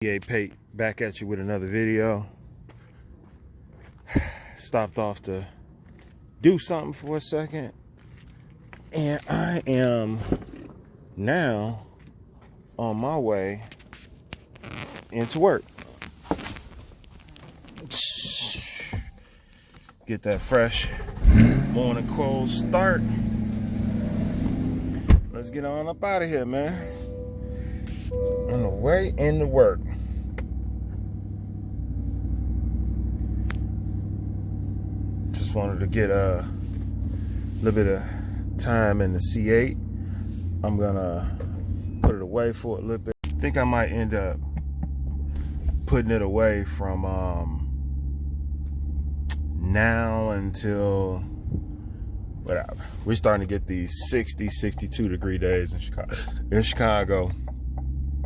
Pate back at you with another video. Stopped off to do something for a second, and I am now on my way into work. Get that fresh morning cold start. Let's get on up out of here, man. On the way into work. Just wanted to get a little bit of time in the C8. I'm gonna put it away for a little bit. I think I might end up putting it away from now until whatever. We're starting to get these 60, 62 degree days in Chicago. In Chicago,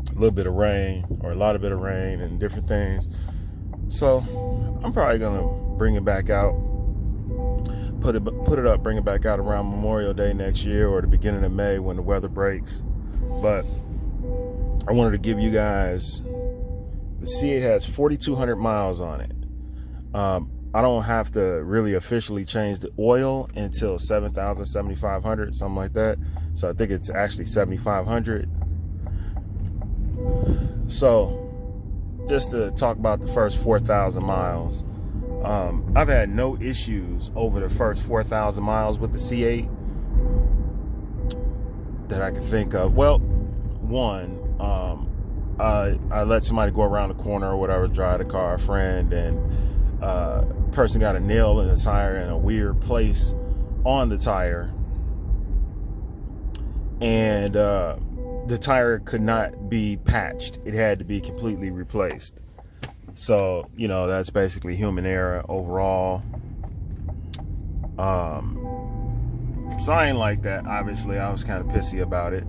a little bit of rain or a lot of bit of rain and different things. So I'm probably gonna bring it back out, put it up, bring it back out around Memorial Day next year or the beginning of May when the weather breaks. But I wanted to give you guys, the C8 has 4,200 miles on it. I don't have to really officially change the oil until 7,000, 7,500, something like that. So I think it's actually 7,500. So just to talk about the first 4,000 miles, I've had no issues over the first 4,000 miles with the C8 that I can think of. Well, one, I let somebody go around the corner or whatever, drive the car, a friend, and person got a nail in the tire in a weird place on the tire, and the tire could not be patched. It had to be completely replaced. So, you know, that's basically human error overall. So I ain't like that. Obviously, I was kind of pissy about it.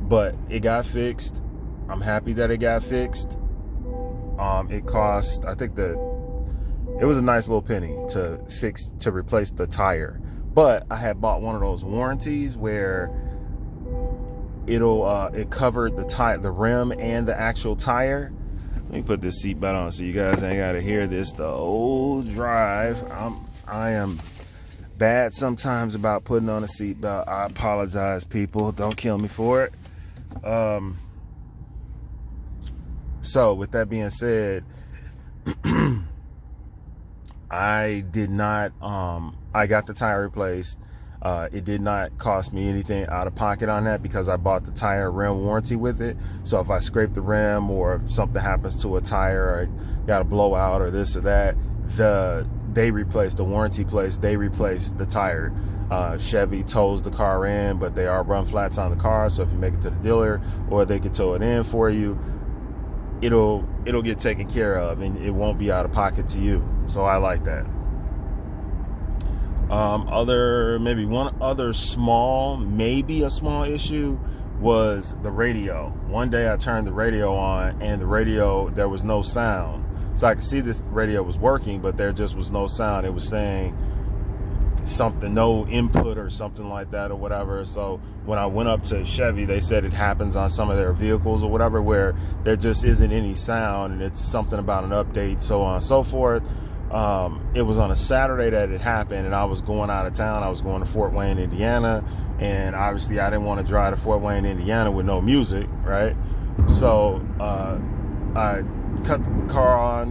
But it got fixed. I'm happy that it got fixed. It cost, I think it was a nice little penny to replace the tire. But I had bought one of those warranties where it covered the tire, the rim and the actual tire. Let me put this seatbelt on so you guys ain't gotta hear this the old drive. I am bad sometimes about putting on a seatbelt. I apologize, people. Don't kill me for it. So with that being said, I got the tire replaced. It did not cost me anything out of pocket on that because I bought the tire rim warranty with it. So if I scrape the rim or something happens to a tire or I got a blowout or this or that, they replaced the warranty place. They replaced the tire. Chevy tows the car in, but they are run flats on the car. So if you make it to the dealer or they can tow it in for you, it'll get taken care of and it won't be out of pocket to you. So I like that. Maybe one other maybe a small issue was the radio. One day I turned the radio on and there was no sound. So I could see this radio was working, but there just was no sound. It was saying something, no input or something like that or whatever. So when I went up to Chevy, they said it happens on some of their vehicles or whatever where there just isn't any sound and it's something about an update, so on and so forth. It was on a Saturday that it happened and I was going out of town. I was going to Fort Wayne, Indiana, and obviously I didn't want to drive to Fort Wayne, Indiana with no music, right? So I cut the car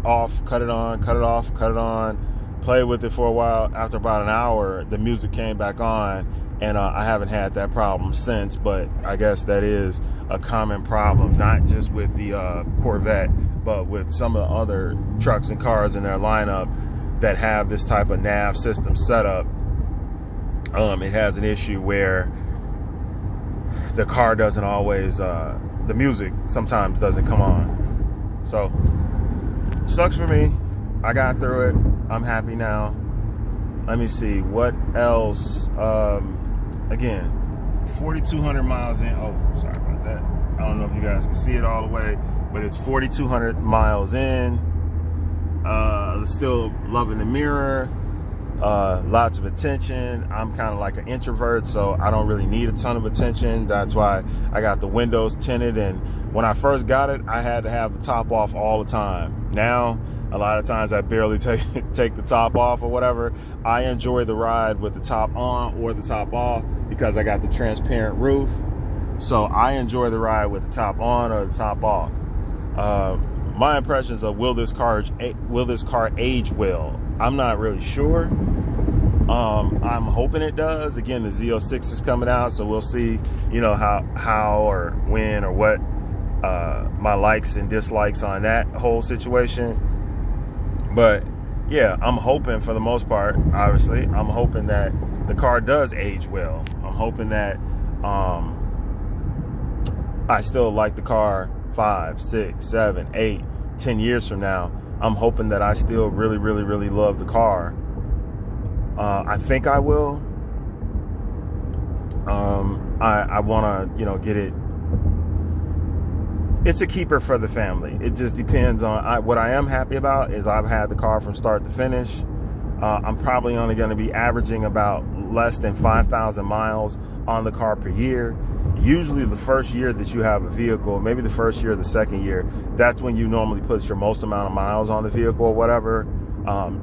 off, cut it on, cut it off, cut it on, played with it for a while. After about an hour, the music came back on, and I haven't had that problem since. But I guess that is a common problem, not just with the Corvette, but with some of the other trucks and cars in their lineup that have this type of nav system set up. It has an issue where the car doesn't always, the music sometimes doesn't come on. So, sucks for me. I got through it. I'm happy now. Let me see what else. Again, 4,200 miles in. Oh, sorry about that. I don't know if you guys can see it all the way, but it's 4,200 miles in. Still loving the mirror. lots of attention. I'm kind of like an introvert, so I don't really need a ton of attention. That's why I got the windows tinted, and when I first got it, I had to have the top off all the time. Now, a lot of times I barely take the top off or whatever. I enjoy the ride with the top on or the top off because I got the transparent roof. So I enjoy the ride with the top on or the top off. My impressions of will this car age well? I'm not really sure. I'm hoping it does. Again, the Z06 is coming out, so we'll see, you know, how or when or what my likes and dislikes on that whole situation. But yeah, I'm hoping for the most part, obviously, I'm hoping that the car does age well. I'm hoping that I still like the car 5, 6, 7, 8, 10 years from now. I'm hoping that I still really, really, really love the car. I think I will. I want to, you know, get it. It's a keeper for the family. It just depends on what I am happy about is I've had the car from start to finish. I'm probably only going to be averaging about less than 5,000 miles on the car per year. Usually the first year that you have a vehicle, maybe the first year or the second year, that's when you normally put your most amount of miles on the vehicle or whatever.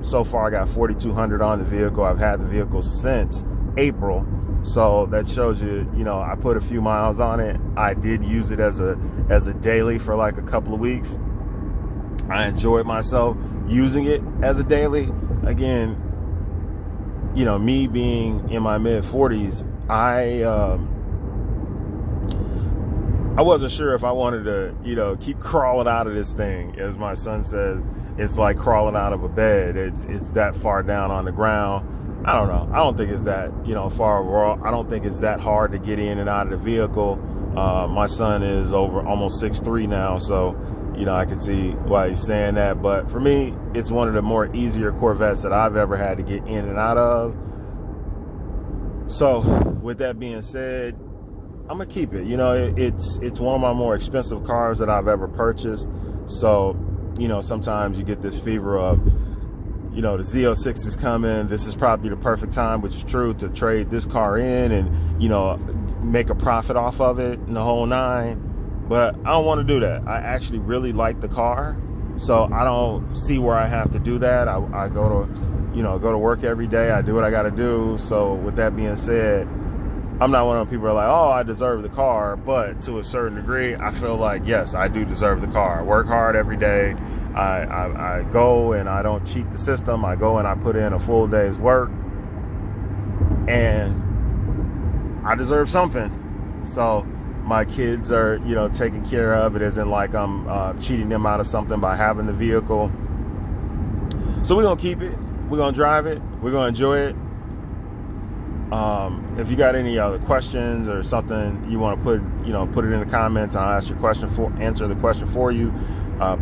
So far I got 4,200 on the vehicle. I've had the vehicle since April. So that shows you, you know, I put a few miles on it. I did use it as a daily for like a couple of weeks. I enjoyed myself using it as a daily. Again, you know, me being in my mid 40s, I wasn't sure if I wanted to, you know, keep crawling out of this thing. As my son says, it's like crawling out of a bed. It's that far down on the ground. I don't know. I don't think it's that, you know, far overall. I don't think it's that hard to get in and out of the vehicle. My son is over almost 6'3" now, so, you know, I can see why he's saying that. But for me, it's one of the more easier Corvettes that I've ever had to get in and out of. So with that being said, I'm gonna keep it. You know, it's one of my more expensive cars that I've ever purchased. So, you know, sometimes you get this fever of, you know, the Z06 is coming. This is probably the perfect time, which is true, to trade this car in and, you know, make a profit off of it and the whole nine. But I don't want to do that. I actually really like the car, so I don't see where I have to do that. I go to work every day. I do what I got to do. So with that being said, I'm not one of those people who are like, oh, I deserve the car. But to a certain degree, I feel like, yes, I do deserve the car. I work hard every day. I go and I don't cheat the system. I go and I put in a full day's work. And I deserve something. So my kids are, you know, taken care of. It isn't like I'm cheating them out of something by having the vehicle. So we're going to keep it. We're going to drive it. We're going to enjoy it. If you got any other questions or something you want to put it in the comments, I'll answer the question for you.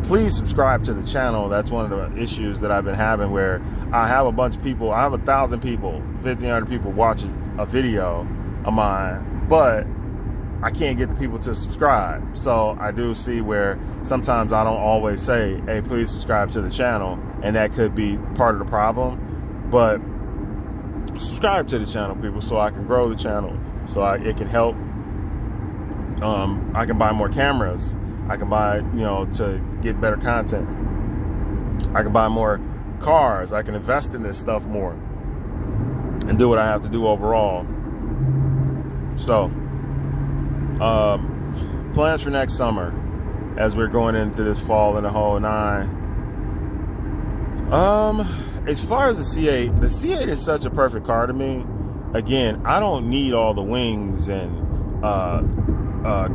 Please subscribe to the channel. That's one of the issues that I've been having, where I have a bunch of people. I have 1,000 people, 1,500 people watching a video of mine, but I can't get the people to subscribe. So I do see where sometimes I don't always say, hey, please subscribe to the channel, and that could be part of the problem. But subscribe to the channel, people, so I can grow the channel, so it can help. I can buy more cameras. I can buy, you know, to get better content. I can buy more cars. I can invest in this stuff more and do what I have to do overall. So, plans for next summer as we're going into this fall and the whole nine. As far as the C8 is such a perfect car to me. Again, I don't need all the wings and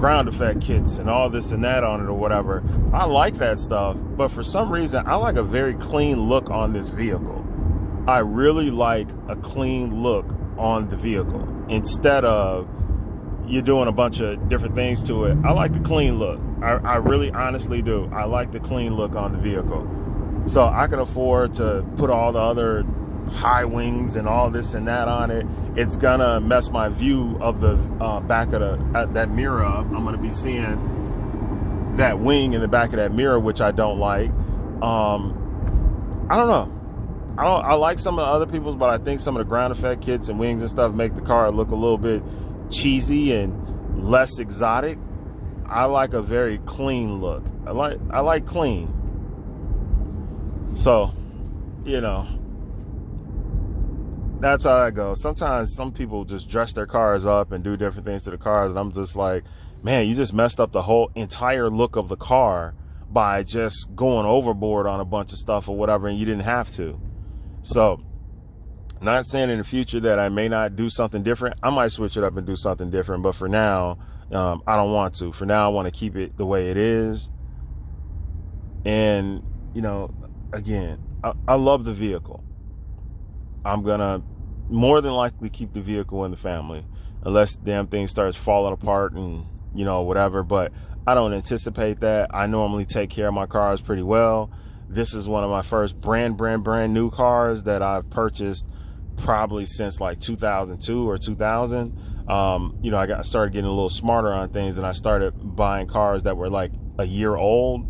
ground effect kits and all this and that on it or whatever. I like that stuff, but for some reason, I like a very clean look on this vehicle. I really like a clean look on the vehicle instead of you're doing a bunch of different things to it. I like the clean look. I really honestly do. I like the clean look on the vehicle. So I can afford to put all the other high wings and all this and that on it. It's gonna mess my view of the back of that mirror up. I'm gonna be seeing that wing in the back of that mirror, which I don't like. I don't know. I like some of the other people's, but I think some of the ground effect kits and wings and stuff make the car look a little bit cheesy and less exotic. I like a very clean look. I like clean. So, you know, that's how I go. Sometimes some people just dress their cars up and do different things to the cars, and I'm just like, man, you just messed up the whole entire look of the car by just going overboard on a bunch of stuff or whatever, and you didn't have to. So, not saying in the future that I may not do something different. I might switch it up and do something different, but for now, I don't want to. For now, I want to keep it the way it is. And, you know, again, I love the vehicle. I'm going to more than likely keep the vehicle in the family unless damn thing starts falling apart and, you know, whatever. But I don't anticipate that. I normally take care of my cars pretty well. This is one of my first brand new cars that I've purchased probably since like 2002 or 2000. You know, I started getting a little smarter on things, and I started buying cars that were like a year old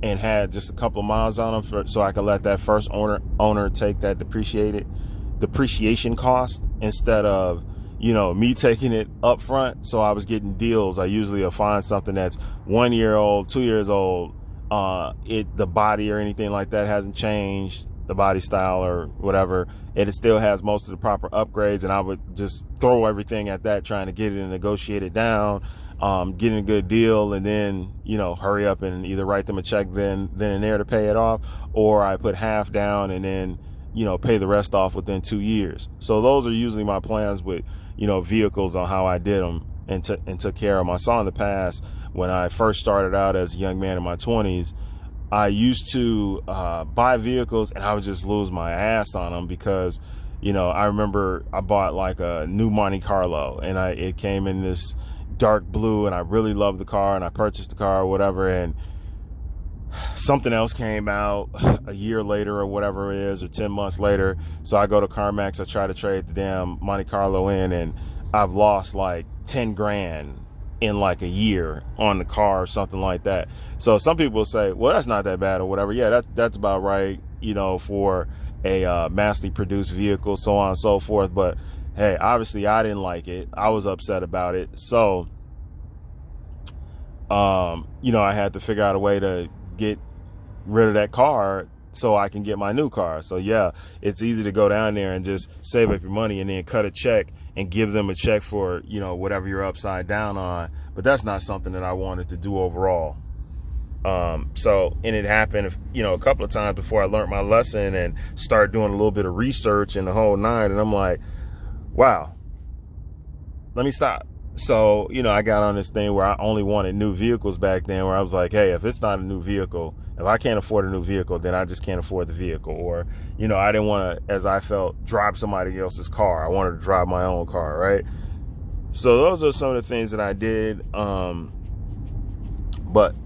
and had just a couple of miles on them so I could let that first owner take that depreciation cost instead of, you know, me taking it up front. So I was getting deals. I usually will find something that's 1 year old, 2 years old. The body or anything like that hasn't changed, the body style or whatever. It still has most of the proper upgrades, and I would just throw everything at that, trying to get it and negotiate it down, getting a good deal, and then, you know, hurry up and either write them a check then and there to pay it off, or I put half down and then, you know, pay the rest off within 2 years. So those are usually my plans with, you know, vehicles on how I did them and took care of them. I saw in the past when I first started out as a young man in my 20s, I used to buy vehicles and I would just lose my ass on them because, you know, I remember I bought like a new Monte Carlo, and it came in this dark blue, and I really loved the car, and I purchased the car or whatever, and something else came out a year later or whatever it is, or 10 months later. So I go to CarMax, I try to trade the damn Monte Carlo in, and I've lost like 10 grand in like a year on the car or something like that. So some people say, well, that's not that bad or whatever. Yeah, that's about right, you know, for a massively produced vehicle, so on and so forth. But hey, obviously I didn't like it. I was upset about it. So, you know, I had to figure out a way to get rid of that car so I can get my new car. So yeah, it's easy to go down there and just save up your money and then cut a check and give them a check for, you know, whatever you're upside down on. But that's not something that I wanted to do overall. So, and it happened, you know, a couple of times before I learned my lesson and started doing a little bit of research and the whole nine. And I'm like, wow, let me stop. So, you know, I got on this thing where I only wanted new vehicles back then, where I was like, hey, if it's not a new vehicle, if I can't afford a new vehicle, then I just can't afford the vehicle. Or, you know, I didn't want to, as I felt, drive somebody else's car. I wanted to drive my own car, right? So those are some of the things that I did. But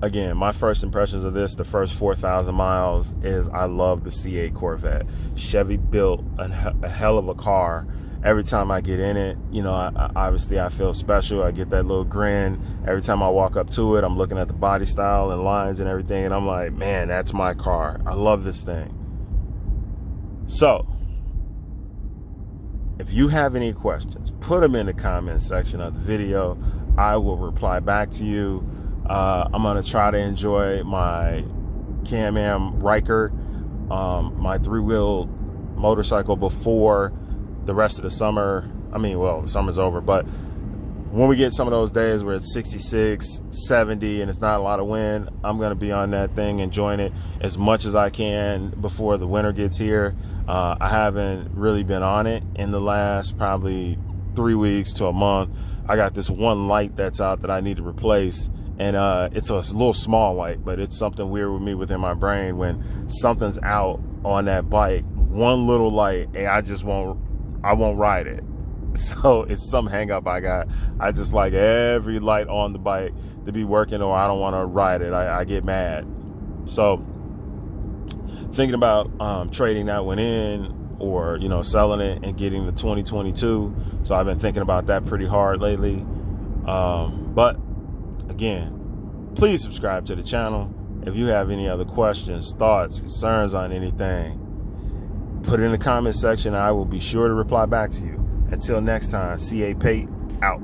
again, my first impressions of this, the first 4,000 miles, is I love the C8 Corvette. Chevy built a hell of a car. Every time I get in it, you know, obviously I feel special. I get that little grin. Every time I walk up to it, I'm looking at the body style and lines and everything, and I'm like, man, that's my car. I love this thing. So, if you have any questions, put them in the comment section of the video. I will reply back to you. I'm going to try to enjoy my Can-Am Riker, my three-wheel motorcycle, before the rest of the summer. I mean, well, the summer's over, but when we get some of those days where it's 66, 70, and it's not a lot of wind, I'm going to be on that thing, enjoying it as much as I can before the winter gets here. I haven't really been on it in the last probably 3 weeks to a month. I got this one light that's out that I need to replace, and it's a little small light, but it's something weird with me within my brain when something's out on that bike, one little light, and I won't ride it. So it's some hang up I got. I just like every light on the bike to be working, or I don't want to ride it. I get mad. So thinking about trading that one in, or, you know, selling it and getting the 2022. So I've been thinking about that pretty hard lately. But again, please subscribe to the channel. If you have any other questions, thoughts, concerns on anything, put it in the comment section. I will be sure to reply back to you. Until next time, CA Pate out.